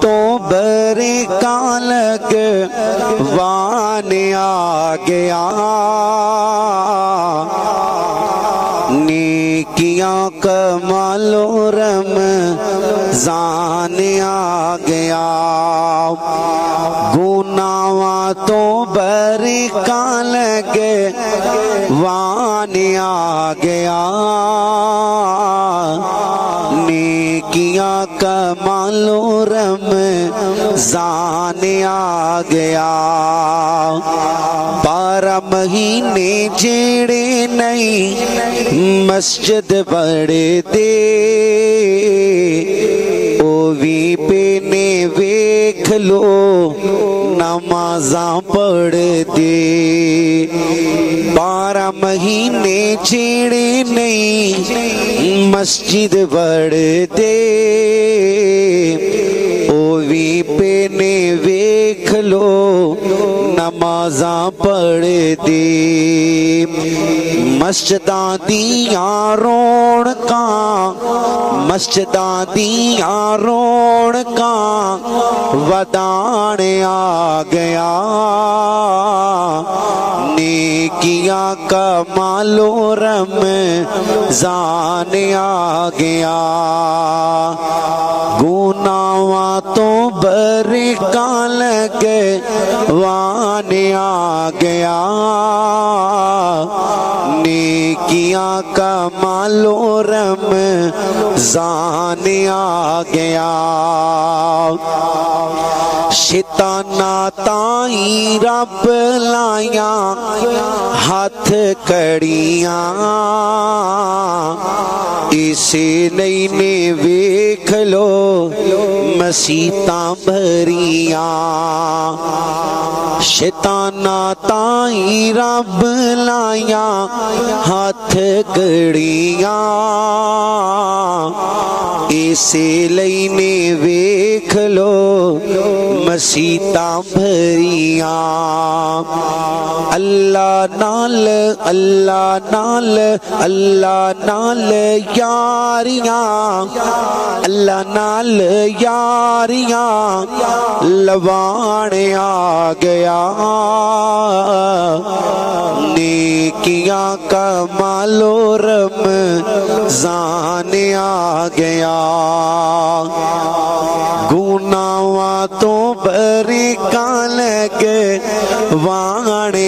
تو برکاں لگوانے آ گیا، نیکیاں کمال و رمضان آ گیا، گناہاں تو برکاں لگوانے آ گیا، نیکیاں کمال و رمضان آ گیا، 12 مہینے جیڑے نہیں مسجد بڑھ دے، او وی پہ نے ویکھ لو نمازاں پڑھ دے، 12 مہینے جیڑے نہیں مسجد بڑھ دے، او وی پہ نے ویکھ لو نمازاں پڑھ دے، مسجداں دیاں رونقاں، مسجداں دیاں رونقاں ودانے آ گیا، نیکیاں کمال و رمضان آ گیا، گناہاں تو برکاں لگوانے آ گیا، نیکیاں کمال و رمضان آ گیا، شیطاناں تائیں رب لائیاں ہاتھ کڑیاں، اسے لئی نے ویکھ لو مسیتاں بھریاں، شیطاناں تائیں رب لائیاں ہاتھ کڑیاں، اسے لئی نے ویکھ لو مسیتاں بھریاں، اللہ نال اللہ نال اللہ نال یاریاں، اللہ نال یاریاں لوانے آ گیا، نیکیاں کمال و رمضان آ گیا، گناہاں تو برکاں لگوانے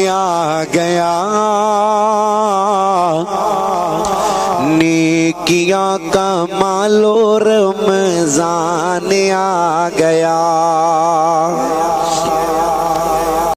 آ گیا، نیکیاں کمال و رمضان آ گیا۔